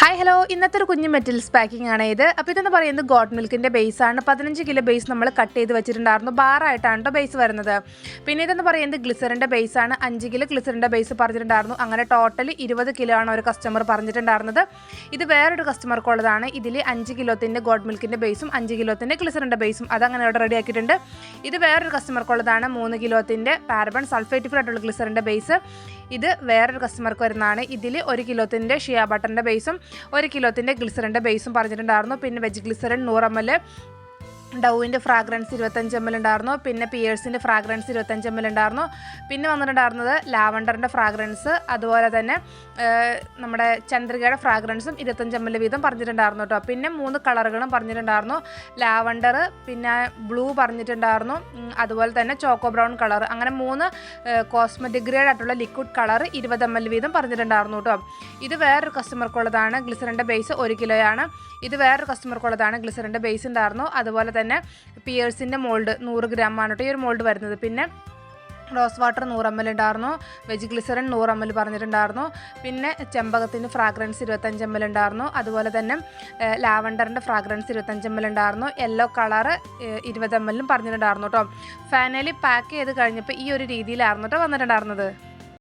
Hi hello, ഇന്നത്തെ ഒരു കുഞ്ഞു മെറ്റൽസ് പാക്കിംഗ് ആണ് ഇത്. അപ്പോൾ ഇതെന്ന് പറയുന്നത് ഗോട്ട് മിൽക്കിൻ്റെ ബേസാണ്. 15 കിലോ ബേസ് നമ്മൾ കട്ട് ചെയ്ത് വെച്ചിട്ടുണ്ടായിരുന്നു. ബാറായിട്ടാണ് കേട്ടോ ബേസ് വരുന്നത്. പിന്നെ ഇതെന്ന് പറയുന്നത് ഗ്ലിസറിൻ്റെ ബേസാണ്. 5 കിലോ ഗ്ലിസറിൻ്റെ ബേസ് പറഞ്ഞിട്ടുണ്ടായിരുന്നു. അങ്ങനെ ടോട്ടൽ 20 കിലോ ആണ് ഒരു കസ്റ്റമർ പറഞ്ഞിട്ടുണ്ടായിരുന്നത്. ഇത് വേറൊരു കസ്റ്റമർക്കുള്ളതാണ്. ഇതിൽ 5 കിലോത്തിൻ്റെ ഗോട്ട് മിൽക്കിൻ്റെ ബേസും 5 കിലോത്തിൻ്റെ ഗ്ലിസറിൻ്റെ ബേസും അതങ്ങനെ ഇവിടെ റെഡി ആക്കിയിട്ടുണ്ട്. ഇത് വേറൊരു കസ്റ്റമർക്കുള്ളതാണ്. 3 കിലോത്തിൻ്റെ പാരബൺ സൾഫേറ്റ് ഫ്രീ ആയിട്ടുള്ള ഗ്ലിസറിൻ്റെ ബേസ്. ഇത് വേറൊരു കസ്റ്റമർക്ക് വരുന്നതാണ്. ഇതിൽ 1 കിലോത്തിൻ്റെ ഷിയ ബട്ടറിൻ്റെ ബേസും 1 കിലോത്തിൻ്റെ ഗ്ലിസറിൻ്റെ ബേസും പറഞ്ഞിട്ടുണ്ടായിരുന്നു. പിന്നെ വെജ് ഗ്ലിസറിൻ 100 ml, ഡൗവിൻ്റെ ഫ്രാഗ്രൻസ് 25 ml ഉണ്ടായിരുന്നു. പിന്നെ പിയേഴ്സിൻ്റെ ഫ്രാഗ്രൻസ് 25 ml ഉണ്ടായിരുന്നു. പിന്നെ വന്നിട്ടുണ്ടായിരുന്നത് ലാവണ്ടറിൻ്റെ ഫ്രാഗ്രൻസ്, അതുപോലെ തന്നെ നമ്മുടെ ചന്ദ്രികയുടെ ഫ്രാഗ്രൻസും 25 ml വീതം പറഞ്ഞിട്ടുണ്ടായിരുന്നു കേട്ടോ. പിന്നെ 3 കളറുകളും പറഞ്ഞിട്ടുണ്ടായിരുന്നു. ലാവണ്ടർ, പിന്നെ ബ്ലൂ പറഞ്ഞിട്ടുണ്ടായിരുന്നു, അതുപോലെ തന്നെ ചോക്കോ ബ്രൗൺ കളർ. അങ്ങനെ 3 കോസ്മെറ്റിക് ഗ്രേഡ് ആയിട്ടുള്ള ലിക്വിഡ് കളർ 20 ml വീതം പറഞ്ഞിട്ടുണ്ടായിരുന്നു കേട്ടോ. ഇത് വേറൊരു കസ്റ്റമർക്കുള്ളതാണ്. ഗ്ലിസറിൻ്റെ ബേസ് 1 കിലോയാണ്. ഇത് വേറൊരു കസ്റ്റമർക്കുള്ളതാണ്. ഗ്ലിസറിൻ്റെ ബേസ് ഉണ്ടായിരുന്നു. അതുപോലെ തന്നെ പിയേഴ്സിൻ്റെ മോൾഡ് 100 ഗ്രാമാണ് കേട്ടോ ഈ ഒരു മോൾഡ് വരുന്നത്. പിന്നെ റോസ് വാട്ടർ 100 ml ഉണ്ടായിരുന്നു. വെജ് ഗ്ലിസറിൻ 100 ml പറഞ്ഞിട്ടുണ്ടായിരുന്നു. പിന്നെ ചെമ്പകത്തിൻ്റെ ഫ്രാഗ്രൻസ് 25 ml ഉണ്ടായിരുന്നു. അതുപോലെ തന്നെ ലാവണ്ടറിൻ്റെ ഫ്രാഗ്രൻസ് 25 ml ഉണ്ടായിരുന്നു. യെല്ലോ കളറ് 20 ml പറഞ്ഞിട്ടുണ്ടായിരുന്നു കേട്ടോ. ഫൈനലി പാക്ക് ചെയ്ത് കഴിഞ്ഞപ്പോൾ ഈ ഒരു രീതിയിലായിരുന്നു കേട്ടോ വന്നിട്ടുണ്ടായിരുന്നത്.